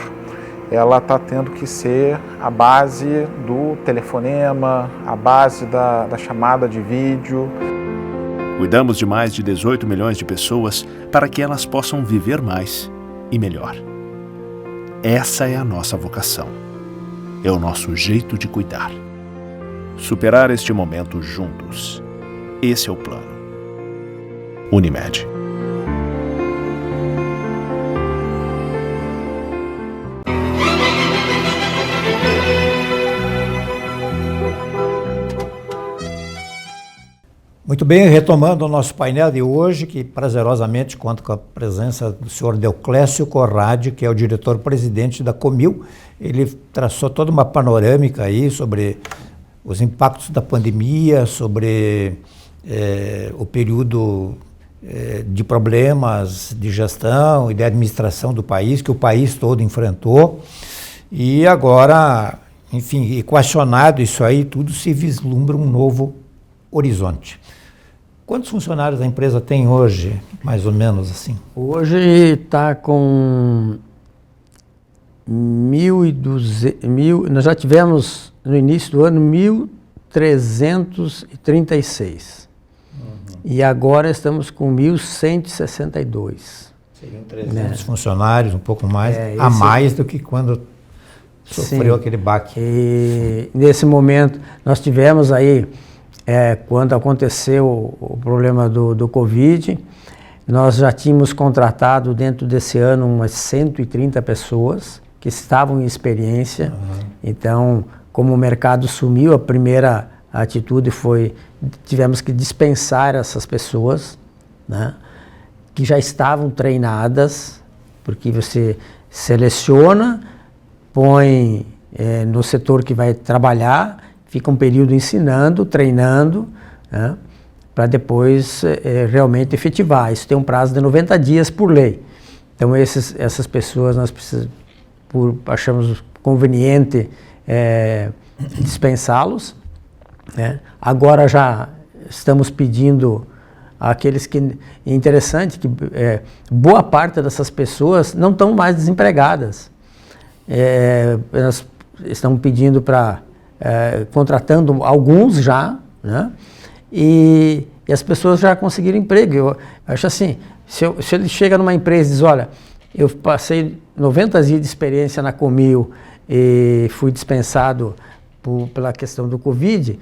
ela está tendo que ser a base do telefonema, a base da chamada de vídeo. Cuidamos de mais de 18 milhões de pessoas para que elas possam viver mais e melhor. Essa é a nossa vocação. É o nosso jeito de cuidar. Superar este momento juntos. Esse é o plano. Unimed. Muito bem, retomando o nosso painel de hoje, que prazerosamente conta com a presença do senhor Deoclésio Corradi, que é o diretor-presidente da Comil. Ele traçou toda uma panorâmica aí sobre os impactos da pandemia, sobre o período de problemas de gestão e de administração do país, que o país todo enfrentou. E agora, enfim, equacionado isso aí, tudo se vislumbra um novo horizonte. Quantos funcionários a empresa tem hoje, mais ou menos assim? Hoje está com 1.200, nós já tivemos no início do ano 1.336. E agora estamos com 1.162. Seriam 300 funcionários, um pouco mais, a mais do que quando sofreu aquele baque. E nesse momento nós tivemos aí, quando aconteceu o problema do Covid, nós já tínhamos contratado dentro desse ano umas 130 pessoas que estavam em experiência. Então, como o mercado sumiu, a primeira atitude foi, tivemos que dispensar essas pessoas, né, que já estavam treinadas, porque você seleciona, põe no setor que vai trabalhar, fica um período ensinando, treinando, né, para depois realmente efetivar. Isso tem um prazo de 90 dias por lei. Então essas pessoas nós achamos conveniente dispensá-los, né. Agora já estamos pedindo àqueles que... É interessante que boa parte dessas pessoas não estão mais desempregadas. Elas estão pedindo para... contratando alguns já, né? E as pessoas já conseguiram emprego. Eu acho assim, se ele chega numa empresa e diz, olha, eu passei 90 dias de experiência na Comil e fui dispensado pela questão do Covid,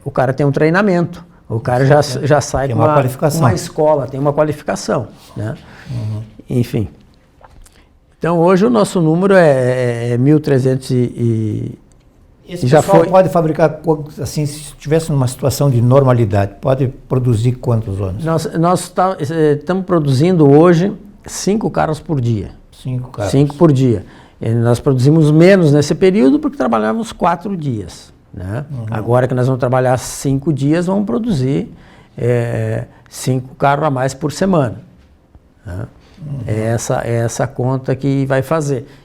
o cara tem um treinamento, o cara já sai com uma escola, tem uma qualificação, né? Enfim. Então hoje o nosso número é 1.336 Esse pessoal pode fabricar, assim, se estivesse numa situação de normalidade, pode produzir quantos ônibus? Nós estamos produzindo hoje 5 carros por dia. 5 carros? 5 por dia. Nós produzimos menos nesse período porque trabalhávamos 4 dias. Né? Agora que nós vamos trabalhar 5 dias, vamos produzir 5 carros a mais por semana. Né? É essa conta que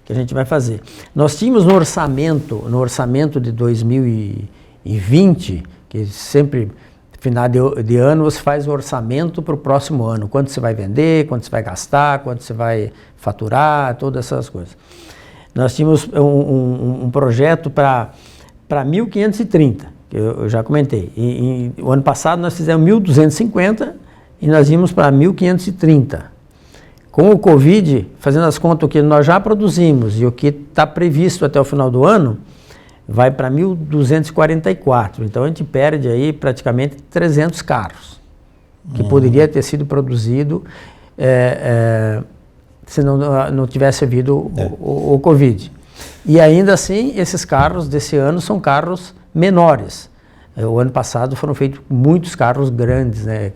a gente vai fazer. Nós tínhamos no orçamento de 2020, que sempre, final de ano, você faz o orçamento para o próximo ano. Quanto você vai vender, quanto você vai gastar, quanto você vai faturar, todas essas coisas. Nós tínhamos um projeto para 1.530, que eu já comentei. O ano passado nós fizemos 1.250 e nós íamos para 1.530. Com o Covid, fazendo as contas, o que nós já produzimos e o que está previsto até o final do ano, vai para 1.244. Então a gente perde aí praticamente 300 carros, que poderia ter sido produzido se não tivesse havido o Covid. E ainda assim, esses carros desse ano são carros menores. O ano passado foram feitos muitos carros grandes, né?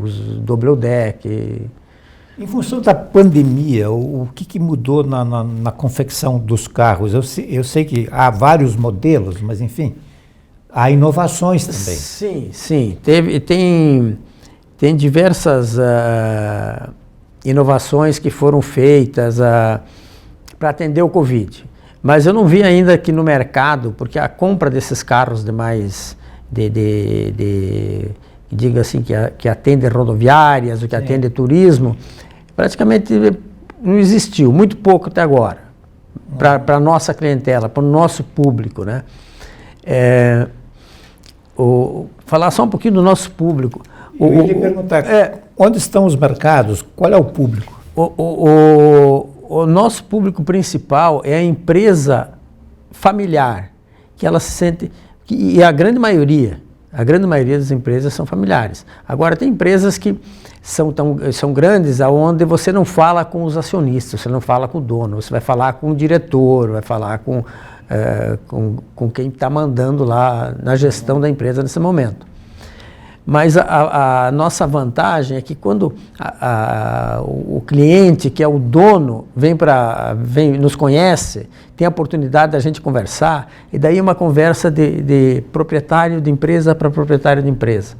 Os double deck. Em função da pandemia, o que mudou na confecção dos carros? Eu sei que há vários modelos, mas enfim, há inovações também. Sim. Tem diversas inovações que foram feitas para atender o Covid. Mas eu não vi ainda aqui no mercado, porque a compra desses carros diga assim, que atende rodoviárias, ou que atende turismo, praticamente não existiu, muito pouco até agora, para a nossa clientela, para o nosso público, né? Falar só um pouquinho do nosso público. Eu ia lhe perguntar, onde estão os mercados? Qual é o público? O nosso público principal é a empresa familiar, que ela se sente, e a grande maioria das empresas são familiares. Agora, tem empresas que são grandes, onde você não fala com os acionistas, você não fala com o dono, você vai falar com o diretor, vai falar com quem está mandando lá na gestão da empresa nesse momento. Mas a nossa vantagem é que quando o cliente, que é o dono, nos conhece, tem a oportunidade da gente conversar, e daí uma conversa de proprietário de empresa para proprietário de empresa.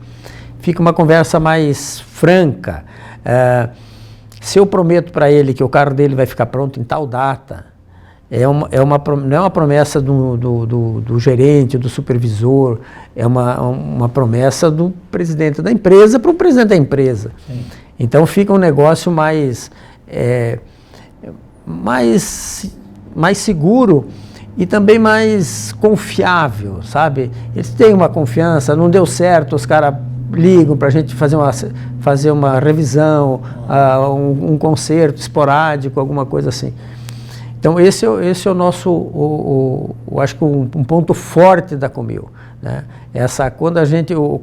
Fica uma conversa mais franca. Se eu prometo para ele que o carro dele vai ficar pronto em tal data, não é uma promessa do gerente, do supervisor, é uma promessa do presidente da empresa para o presidente da empresa. Sim. Então fica um negócio mais seguro e também mais confiável, sabe? Eles têm uma confiança, não deu certo, os caras ligam para a gente fazer uma revisão, um conserto esporádico, alguma coisa assim. Então esse é o nosso, acho que um ponto forte da Comil, né? Quando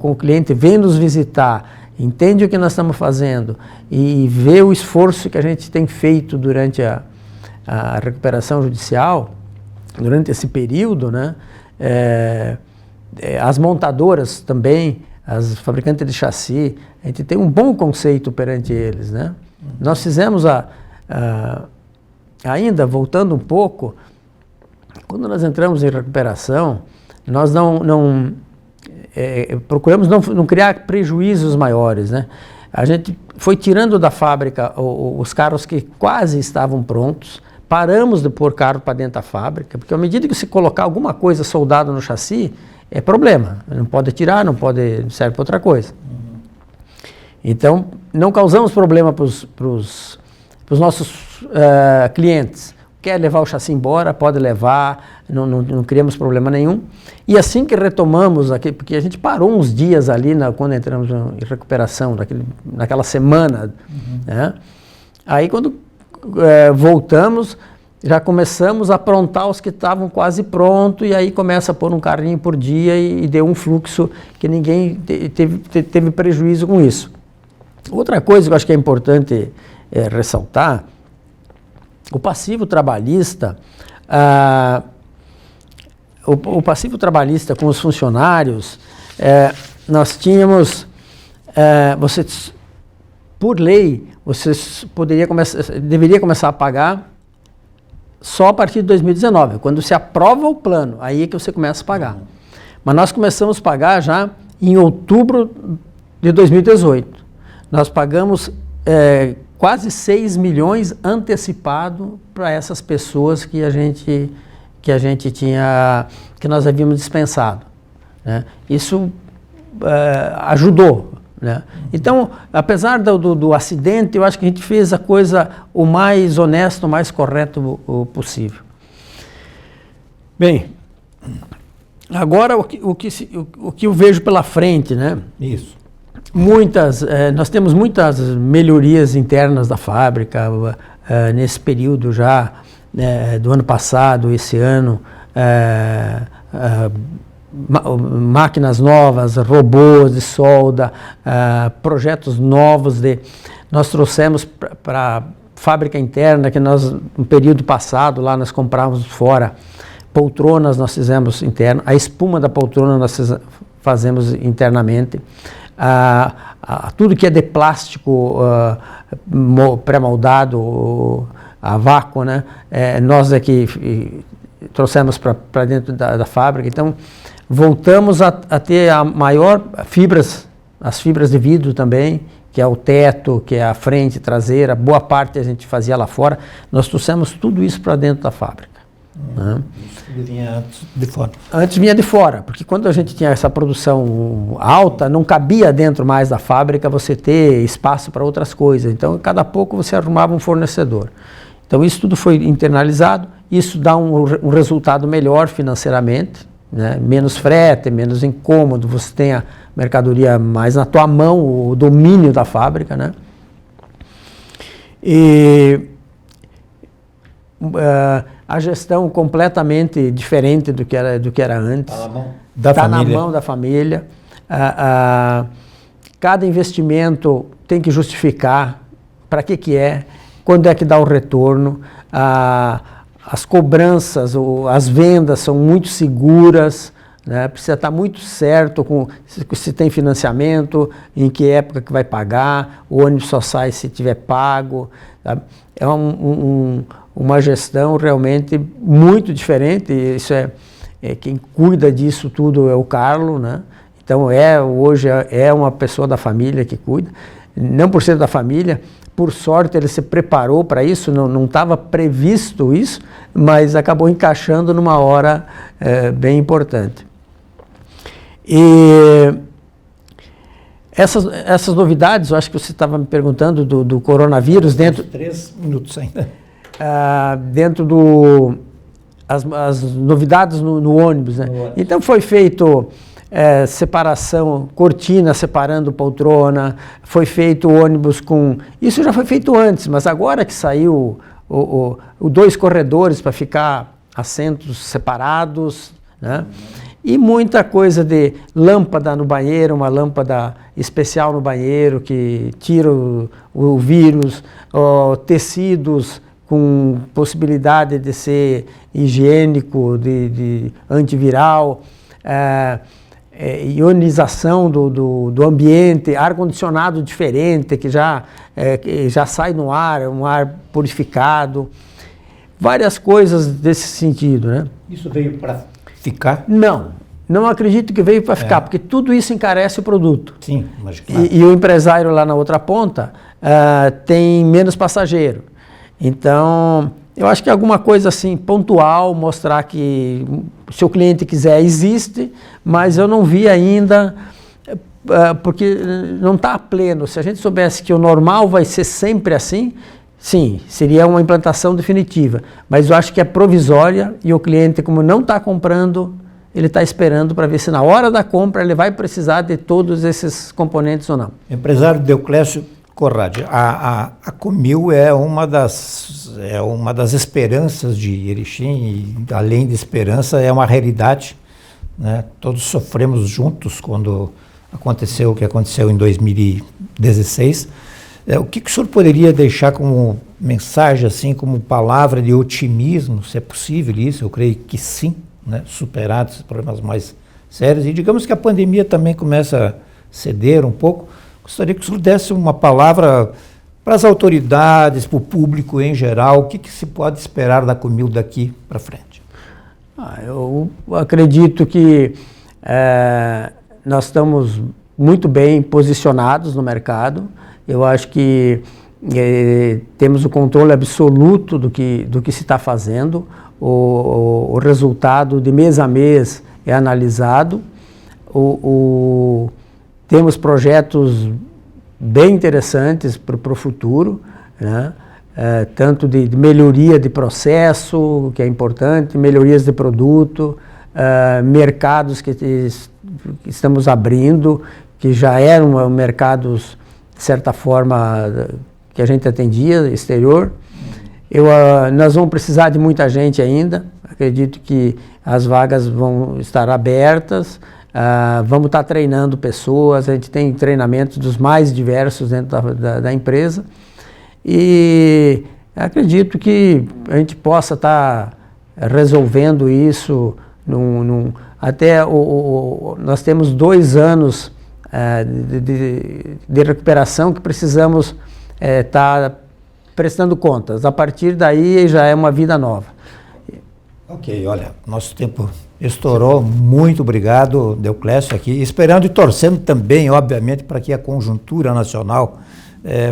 o cliente vem nos visitar, entende o que nós estamos fazendo e vê o esforço que a gente tem feito durante a recuperação judicial, durante esse período, né? As montadoras também, as fabricantes de chassi, a gente tem um bom conceito perante eles, né? Nós fizemos ainda, voltando um pouco, quando nós entramos em recuperação, nós procuramos não criar prejuízos maiores, né? A gente foi tirando da fábrica os carros que quase estavam prontos, paramos de pôr carro para dentro da fábrica, porque à medida que você colocar alguma coisa soldada no chassi, é problema, não pode tirar, serve para outra coisa. Então, não causamos problema para os nossos clientes. Quer levar o chassi embora, pode levar, não criamos problema nenhum. E assim que retomamos aqui, porque a gente parou uns dias ali quando entramos em recuperação, naquela semana, né? Aí quando voltamos, já começamos a aprontar os que estavam quase prontos, e aí começa a pôr um carrinho por dia e deu um fluxo que ninguém teve prejuízo com isso. Outra coisa que eu acho que é importante ressaltar, o passivo trabalhista, o passivo trabalhista com os funcionários, nós tínhamos, por lei, você deveria começar a pagar só a partir de 2019, quando se aprova o plano, aí é que você começa a pagar. Mas nós começamos a pagar já em outubro de 2018. Nós pagamos quase 6 milhões antecipado para essas pessoas que nós havíamos dispensado, né? Isso ajudou, né? Então, apesar do acidente, eu acho que a gente fez a coisa o mais honesto, o mais correto possível. Bem, agora o que eu vejo pela frente, né? Isso. Nós temos muitas melhorias internas da fábrica nesse período já do ano passado, esse ano, máquinas novas, robôs de solda, projetos novos nós trouxemos para a fábrica interna, que nós, no período passado, lá nós comprávamos fora, poltronas nós fizemos interno, a espuma da poltrona nós fazemos internamente, tudo que é de plástico pré-moldado, a vácuo, né? Nós aqui trouxemos para dentro da fábrica. Então, voltamos a ter as fibras de vidro também, que é o teto, que é a frente, traseira, boa parte a gente fazia lá fora. Nós trouxemos tudo isso para dentro da fábrica. Né? Isso vinha antes de fora. Antes vinha de fora, porque quando a gente tinha essa produção alta, não cabia dentro mais da fábrica você ter espaço para outras coisas. Então, cada pouco você arrumava um fornecedor. Então, isso tudo foi internalizado, isso dá um resultado melhor financeiramente, né? Menos frete, menos incômodo, você tem a mercadoria mais na tua mão, o domínio da fábrica, né? E a gestão completamente diferente do que era antes. Está na mão da família. Cada investimento tem que justificar para que é, quando é que dá o retorno. As cobranças, as vendas são muito seguras, né? Precisa estar muito certo se tem financiamento, em que época que vai pagar, o ônibus só sai se tiver pago. Sabe? É uma gestão realmente muito diferente. Isso quem cuida disso tudo é o Carlo, né? Então hoje é uma pessoa da família que cuida, não por ser da família. Por sorte, ele se preparou para isso, não estava previsto isso, mas acabou encaixando numa hora bem importante. E essas novidades, eu acho que você estava me perguntando do coronavírus dentro... 3 minutos ainda. Dentro as novidades no ônibus, né? Então foi feito... separação, cortina separando poltrona, foi feito o ônibus com... Isso já foi feito antes, mas agora que saiu o 2 corredores para ficar assentos separados, né? E muita coisa de lâmpada no banheiro, uma lâmpada especial no banheiro que tira o vírus, tecidos com possibilidade de ser higiênico, de antiviral, ionização do ambiente, ar-condicionado diferente, que já sai no ar, um ar purificado, várias coisas desse sentido, né? Isso veio para ficar? Não acredito que veio para ficar, porque tudo isso encarece o produto. Sim, mas claro. E o empresário lá na outra ponta tem menos passageiro. Então, eu acho que alguma coisa assim pontual, mostrar que se o cliente quiser, existe, mas eu não vi ainda, porque não está a pleno. Se a gente soubesse que o normal vai ser sempre assim, sim, seria uma implantação definitiva. Mas eu acho que é provisória e o cliente, como não está comprando, ele está esperando para ver se na hora da compra ele vai precisar de todos esses componentes ou não. Empresário Deoclésio Corradi, a Comil é uma das esperanças de Erechim, e além de esperança, é uma realidade, né? Todos sofremos juntos quando aconteceu o que aconteceu em 2016. O que o senhor poderia deixar como mensagem, assim, como palavra de otimismo, se é possível isso? Eu creio que sim. né, superados, problemas mais sérios, e digamos que a pandemia também começa a ceder um pouco. Gostaria que o senhor desse uma palavra para as autoridades, para o público em geral, o que se pode esperar da Comil daqui para frente? Eu acredito que nós estamos muito bem posicionados no mercado. Eu acho que temos o controle absoluto do que se está fazendo. O resultado de mês a mês é analisado. Temos projetos bem interessantes para o futuro, né? Tanto de melhoria de processo, que é importante, melhorias de produto, mercados que estamos abrindo, que já eram mercados, de certa forma, que a gente atendia, exterior. Nós vamos precisar de muita gente ainda, acredito que as vagas vão estar abertas, vamos estar treinando pessoas, a gente tem treinamentos dos mais diversos dentro da empresa, e acredito que a gente possa estar resolvendo isso, nós temos 2 anos de recuperação que precisamos estar prestando contas. A partir daí já é uma vida nova. Ok, olha, nosso tempo estourou. Muito obrigado, Deoclésio, aqui, esperando e torcendo também, obviamente, para que a conjuntura nacional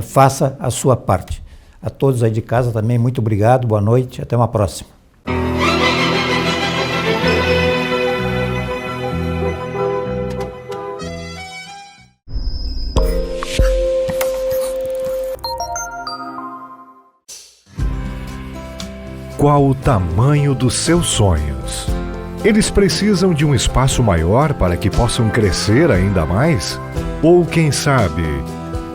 faça a sua parte. A todos aí de casa também, muito obrigado, boa noite, até uma próxima. Qual o tamanho dos seus sonhos? Eles precisam de um espaço maior para que possam crescer ainda mais? Ou, quem sabe,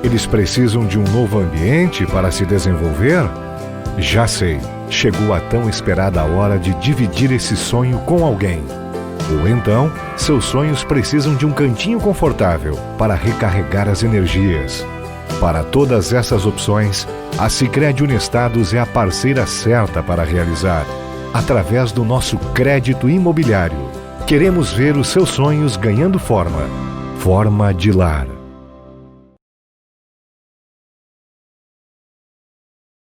eles precisam de um novo ambiente para se desenvolver? Já sei, chegou a tão esperada hora de dividir esse sonho com alguém. Ou então, seus sonhos precisam de um cantinho confortável para recarregar as energias. Para todas essas opções, a Sicredi Unestados é a parceira certa para realizar. Através do nosso crédito imobiliário, queremos ver os seus sonhos ganhando forma de lar.